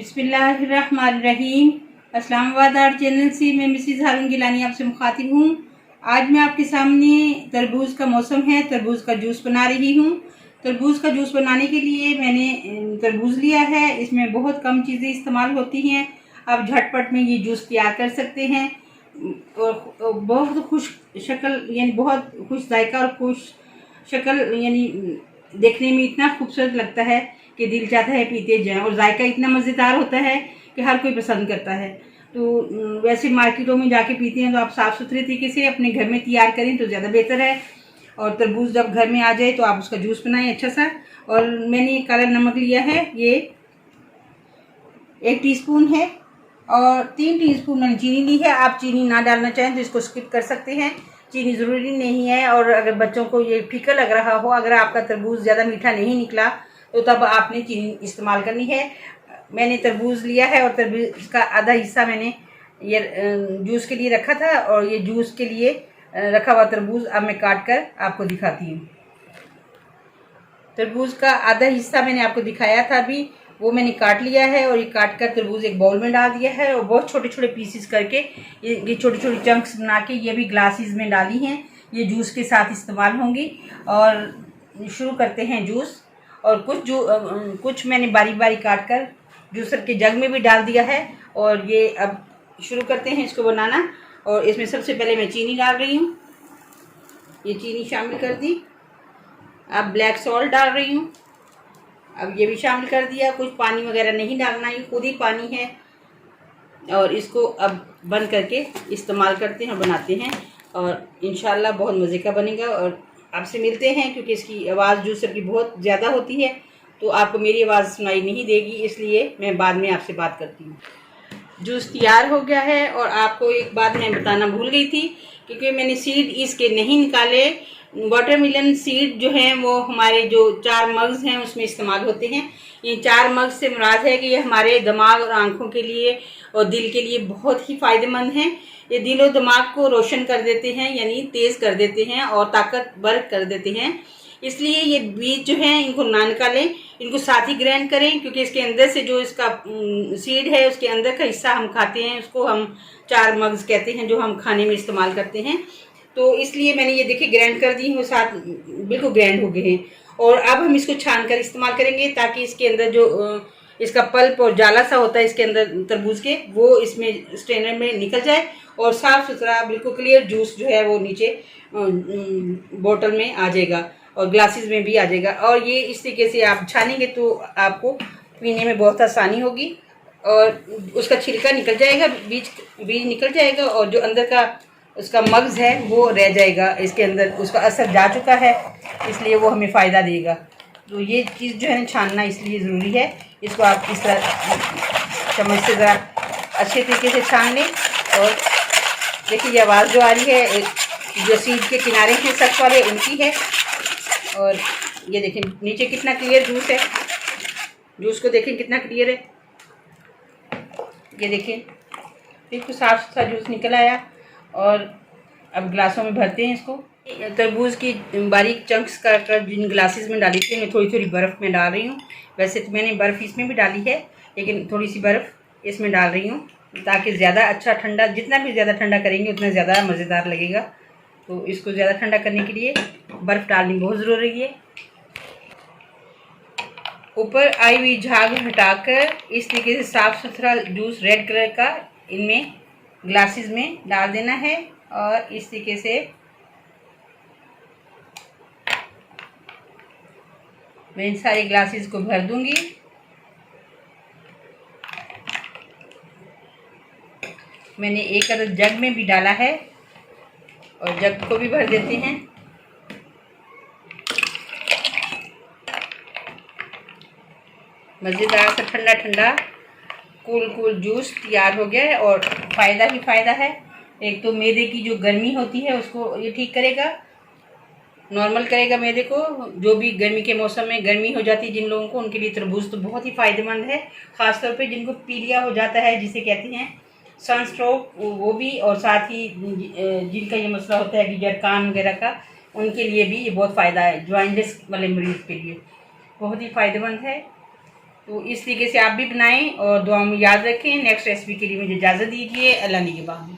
बिस्मिल्लाहिर्रहमानिर्रहीम। अस्सलाम वालेकुम चैनल से मैं मिसेस हारून गिलानी आपसे मुखातिब हूँ। आज मैं आपके सामने तरबूज का मौसम है, तरबूज का जूस बना रही हूँ। तरबूज का जूस बनाने के लिए मैंने तरबूज लिया है। इसमें बहुत कम चीज़ें इस्तेमाल होती हैं। आप झटपट में ये जूस तैयार कर सकते हैं और बहुत खुश शक्ल यानी बहुत खुश जायका और खुश शक्ल यानी देखने में इतना खूबसूरत लगता है कि दिल चाहता है पीते जाएं, और जायका इतना मज़ेदार होता है कि हर कोई पसंद करता है। तो वैसे मार्केटों में जाके पीते हैं तो आप साफ़ सुथरे तरीके से अपने घर में तैयार करें तो ज़्यादा बेहतर है। और तरबूज जब घर में आ जाए तो आप उसका जूस बनाएं अच्छा सा। और मैंने काला नमक लिया है, ये 1 टीस्पून है, और 3 टीस्पून मैंने चीनी ली है। आप चीनी ना डालना चाहें तो इसको स्किप कर सकते हैं, चीनी ज़रूरी नहीं है। और अगर बच्चों को ये फीका लग रहा हो, अगर आपका तरबूज ज़्यादा मीठा नहीं निकला तो तब आपने चीनी इस्तेमाल करनी है। मैंने तरबूज लिया है और तरबूज का आधा हिस्सा मैंने ये जूस के लिए रखा था, और ये जूस के लिए रखा हुआ तरबूज अब मैं काट कर आपको दिखाती हूँ। तरबूज का आधा हिस्सा मैंने आपको दिखाया था अभी, वो मैंने काट लिया है, और ये काट कर तरबूज एक बाउल में डाल दिया है। और बहुत छोटे छोटे पीसेस करके ये छोटे छोटे चंक्स बना के ये भी ग्लासेस में डाली हैं। ये जूस के साथ इस्तेमाल होंगी। और शुरू करते हैं जूस। और कुछ मैंने बारीक बारीक काट कर जूसर के जग में भी डाल दिया है। और ये अब शुरू करते हैं इसको बनाना। और इसमें सबसे पहले मैं चीनी डाल रही हूँ, ये चीनी शामिल कर दी। अब ब्लैक सॉल्ट डाल रही हूँ, अब ये भी शामिल कर दिया। कुछ पानी वगैरह नहीं डालना, ये खुद ही पानी है। और इसको अब बंद करके इस्तेमाल करते हैं और बनाते हैं, और इंशाल्लाह बहुत मज़े का बनेगा। और आपसे मिलते हैं, क्योंकि इसकी आवाज़ जूसर की बहुत ज़्यादा होती है तो आपको मेरी आवाज़ सुनाई नहीं देगी, इसलिए मैं बाद में आपसे बात करती हूँ। जूस तैयार हो गया है। और आपको एक बात मैं बताना भूल गई थी, क्योंकि मैंने सीड इसके नहीं निकाले। वाटरमेलन सीड जो हैं वो हमारे जो 4 मग्स हैं उसमें इस्तेमाल होते हैं। ये 4 मग्स से मुराद है कि ये हमारे दिमाग और आँखों के लिए और दिल के लिए बहुत ही फ़ायदेमंद हैं। ये दिल और दिमाग को रोशन कर देते हैं, यानी तेज़ कर देते हैं और ताकतवर कर देते हैं। इसलिए ये बीज जो हैं इनको ना निकालें, इनको साथ ही ग्राइंड करें, क्योंकि इसके अंदर से जो इसका सीड है उसके अंदर का हिस्सा हम खाते हैं, उसको हम 4 मग्स कहते हैं जो हम खाने में इस्तेमाल करते हैं। तो इसलिए मैंने ये देखिए ग्राइंड कर दी, वो साथ बिल्कुल ग्राइंड हो गए हैं। और अब हम इसको छान कर इस्तेमाल करेंगे, ताकि इसके अंदर जो इसका पल्प और जाला सा होता है इसके अंदर तरबूज के, वो इसमें स्ट्रेनर में निकल जाए और साफ़ सुथरा बिल्कुल क्लियर जूस जो है वो नीचे बोतल में आ जाएगा और ग्लासेस में भी आ जाएगा। और ये इस तरीके से आप छानेंगे तो आपको पीने में बहुत आसानी होगी, और उसका छिलका निकल जाएगा, बीज निकल जाएगा, और जो अंदर का उसका मग्ज़ है वो रह जाएगा। इसके अंदर उसका असर जा चुका है, इसलिए वो हमें फ़ायदा देगा। तो ये चीज़ जो है छानना इसलिए ज़रूरी है। इसको आप इस तरह चम्मच से ज़रा अच्छे तरीके से छान लें। और देखिए ये आवाज़ जो आ रही है जो सीड के किनारे हैं सख्त वाले उनकी है। और ये देखें नीचे कितना क्लियर जूस है, जूस को देखें कितना क्लियर है। ये देखें बिल्कुल साफ़ सुथरा जूस निकल आया। और अब ग्लासों में भरते हैं इसको। तरबूज की बारीक चंक्स कर जिन ग्लासेस में डाली थी मैं थोड़ी थोड़ी बर्फ़ में डाल रही हूँ। वैसे तो मैंने बर्फ़ इसमें भी डाली है, लेकिन थोड़ी सी बर्फ़ इसमें डाल रही हूँ ताकि ज़्यादा अच्छा ठंडा, जितना भी ज़्यादा ठंडा करेंगे उतना ज़्यादा मज़ेदार लगेगा। तो इसको ज़्यादा ठंडा करने के लिए बर्फ़ डालनी बहुत ज़रूरी है। ऊपर आई हुई झाग हटाकर इस तरीके से साफ़ सुथरा जूस रेड कलर का इनमें ग्लासेस में डाल देना है। और इस तरीके से मैं इन सारे ग्लासेस को भर दूंगी। मैंने एक अदद जग में भी डाला है, और जग को भी भर देते हैं। मज़ेदार सा ठंडा ठंडा कूल जूस तैयार हो गया है, और फ़ायदा ही फ़ायदा है। एक तो मैदे की जो गर्मी होती है उसको ये ठीक करेगा, नॉर्मल करेगा मैदे को। जो भी गर्मी के मौसम में गर्मी हो जाती है जिन लोगों को, उनके लिए तरबूज तो बहुत ही फ़ायदेमंद है। ख़ासतौर पे जिनको पीलिया हो जाता है, जिसे कहते हैं सनस्ट्रोक, वो भी, और साथ ही जिनका ये मसला होता है कि जरकान वगैरह का, उनके लिए भी ये बहुत फ़ायदा है। जॉइंटिस वाले मरीज़ के लिए बहुत ही फ़ायदेमंद है। तो इस तरीके से आप भी बनाएं और दुआ में याद रखें। नेक्स्ट रेसिपी के लिए मुझे इजाज़त दीजिए। अल्लाह निगहबान।